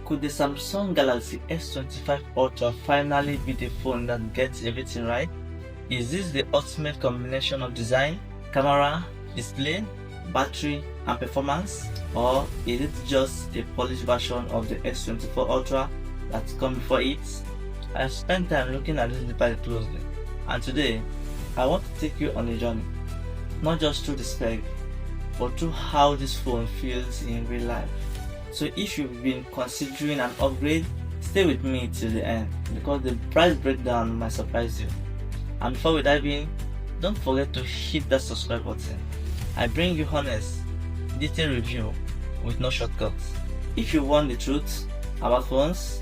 Could the Samsung Galaxy S25 Ultra finally be the phone that gets everything right? Is this the ultimate combination of design, camera, display, battery, and performance? Or is it just a polished version of the S24 Ultra that's come before it? I have spent time looking at this device closely, and today I want to take you on a journey, not just through the spec, but through how this phone feels in real life. So if you've been considering an upgrade, stay with me till the end because the price breakdown might surprise you. And before we dive in, don't forget to hit that subscribe button. I bring you honest, detailed review with no shortcuts. If you want the truth about phones,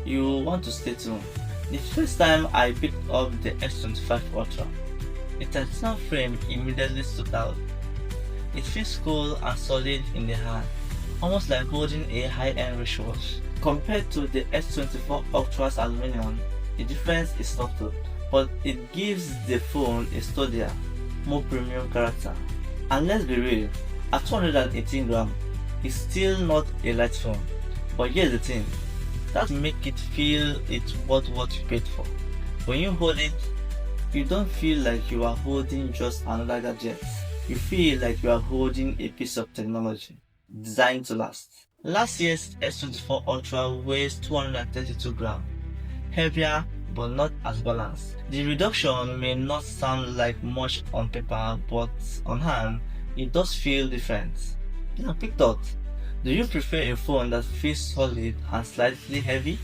you want to stay tuned. The first time I picked up the S25 Ultra, the titanium frame immediately stood out. It feels cool and solid in the hand, almost like holding a high-end wristwatch. Compared to the S24 Ultra's aluminum, the difference is subtle, but it gives the phone a sturdier, more premium character. And let's be real, at 218 grams, it's still not a light phone. But here's the thing, that makes it feel it's worth what you paid for. When you hold it, you don't feel like you are holding just another gadget. You feel like you are holding a piece of technology designed to last. Last year's S24 Ultra weighs 232 grams, heavier but not as balanced. The reduction may not sound like much on paper, but on hand, it does feel different. Now, quick thought. Do you prefer a phone that feels solid and slightly heavy,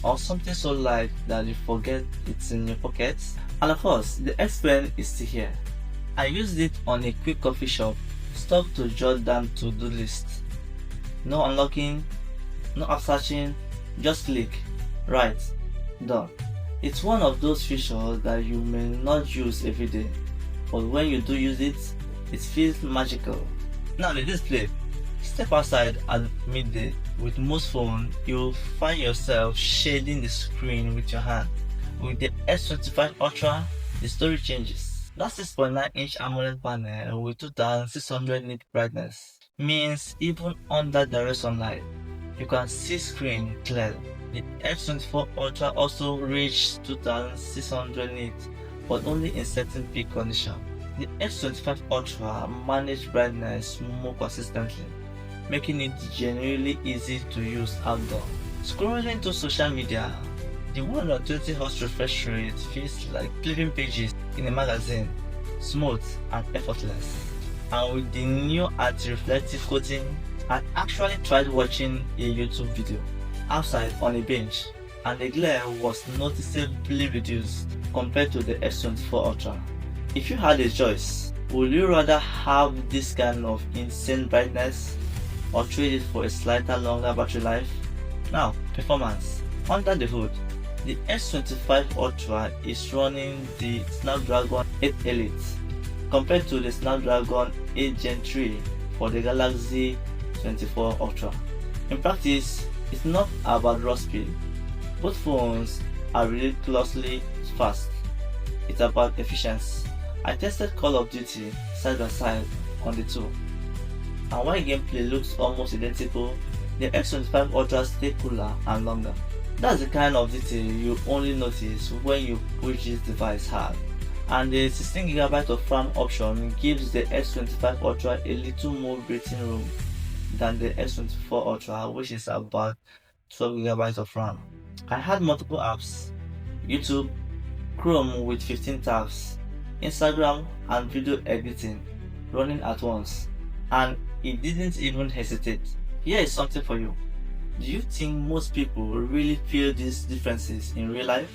or something so light that you forget it's in your pockets? And of course, the S Pen is still here. I used it on a quick coffee shop, stopped to jot down to-do list. No unlocking, no app searching, just click, right, done. It's one of those features that you may not use every day, but when you do use it, it feels magical. Now the display. Step outside at midday. With most phones, you'll find yourself shading the screen with your hand. With the S25 Ultra, the story changes. That 6.9-inch AMOLED panel with 2600 nit brightness means even under direct sunlight, you can see screen clearly. The S24 Ultra also reached 2600 nit, but only in certain peak conditions. The S25 Ultra manages brightness more consistently, making it genuinely easy to use outdoors. Scrolling to social media, the 120Hz refresh rate feels like flipping pages in a magazine, smooth and effortless. And with the new anti-reflective coating, I actually tried watching a YouTube video outside on a bench, and the glare was noticeably reduced compared to the S24 Ultra. If you had a choice, would you rather have this kind of insane brightness or trade it for a slightly longer battery life? Now, performance. Under the hood, the S25 Ultra is running the Snapdragon 8 Elite compared to the Snapdragon 8 Gen 3 for the Galaxy S24 Ultra. In practice, it's not about raw speed. Both phones are ridiculously fast. It's about efficiency. I tested Call of Duty side by side on the two, and while gameplay looks almost identical, the S25 Ultra stays cooler and longer. That's the kind of detail you only notice when you push this device hard. And the 16GB of RAM option gives the S25 Ultra a little more breathing room than the S24 Ultra, which is about 12GB of RAM. I had multiple apps: YouTube, Chrome with 15 tabs, Instagram and video editing running at once, and it didn't even hesitate. Here is something for you. Do you think most people really feel these differences in real life?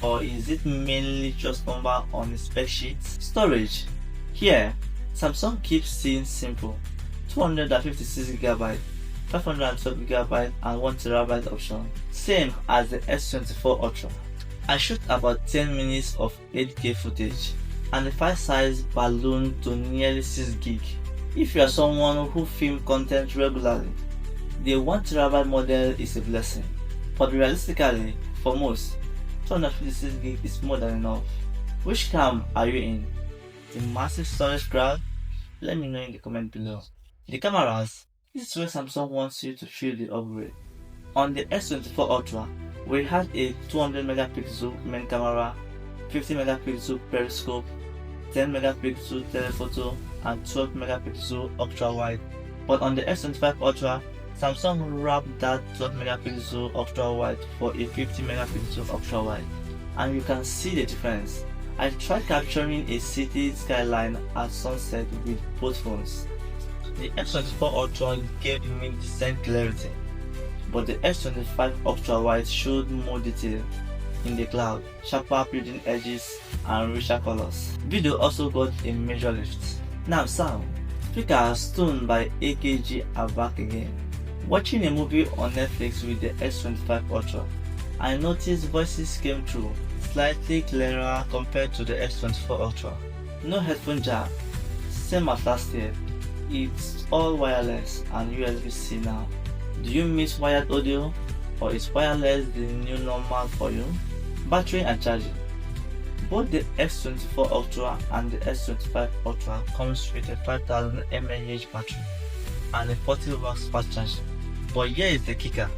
Or is it mainly just number on a spec sheet? Storage. Here, Samsung keeps things simple. 256GB, 512GB and 1TB option. Same as the S24 Ultra. I shoot about 10 minutes of 8K footage, and the file size ballooned to nearly 6GB. If you are someone who films content regularly, the 1TB model is a blessing, but realistically, for most, 256GB is more than enough. Which camp are you in? The massive storage crowd? Let me know in the comment below. The cameras. This is where Samsung wants you to feel the upgrade. On the S24 Ultra, we had a 200 megapixel main camera, 50 megapixel periscope, 10 megapixel telephoto, and 12 megapixel ultra wide. But on the S25 Ultra, Samsung wrapped that 12 megapixel ultra wide for a 50 megapixel ultra wide, and you can see the difference. I tried capturing a city skyline at sunset with both phones. The S24 Ultra gave me decent clarity, but the S25 Ultra wide showed more detail in the cloud, sharper building edges, and richer colors. Video also got a major lift. Now sound. Speakers tuned by AKG are back again. Watching a movie on Netflix with the S25 Ultra, I noticed voices came through slightly clearer compared to the S24 Ultra. No headphone jack, same as last year. It's all wireless and USB-C now. Do you miss wired audio, or is wireless the new normal for you? Battery and charging. Both the S24 Ultra and the S25 Ultra comes with a 5000 mAh battery and a 40 watts fast charging. But here is the kicker.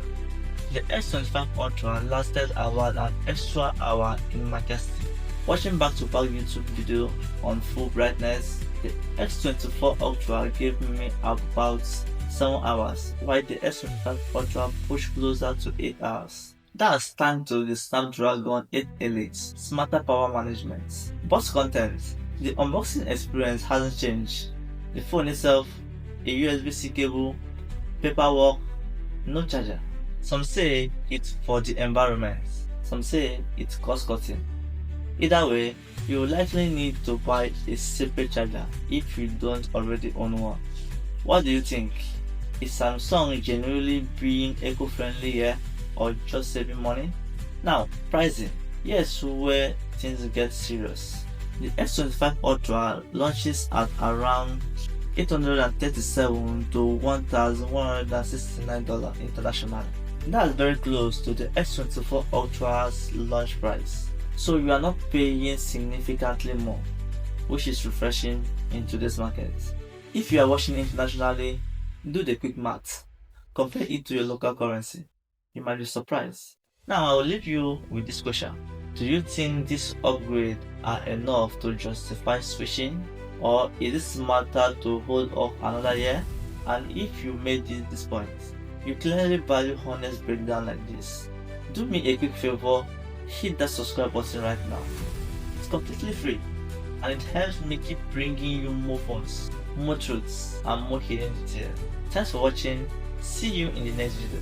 The S25 Ultra lasted about an extra hour in majesty. Watching back-to-back YouTube video on full brightness, the S24 Ultra gave me about 7 hours, while the S25 Ultra pushed closer to 8 hours. That's thanks to the Snapdragon 8 Elite smarter power management. Box content. The unboxing experience hasn't changed. The phone itself, a USB-C cable, paperwork, no charger. Some say it's for the environment, some say it's cost cutting. Either way, you will likely need to buy a separate charger if you don't already own one. What do you think? Is Samsung genuinely being eco-friendly here, or just saving money? Now, pricing. Here's where things get serious. The S25 Ultra launches at around $837 to $1,169 internationally. That's very close to the S24 Ultra's launch price, so you are not paying significantly more, which is refreshing in today's market. If you are watching internationally, do the quick math, compare it to your local currency. You might be surprised. Now I will leave you with this question. Do you think these upgrades are enough to justify switching, or is it smarter to hold off another year? And if you made this point, you clearly value honest breakdown like this, do me a quick favor, hit that subscribe button right now. It's completely free and it helps me keep bringing you more phones, more truths, and more hidden details. Thanks for watching. See you in the next video.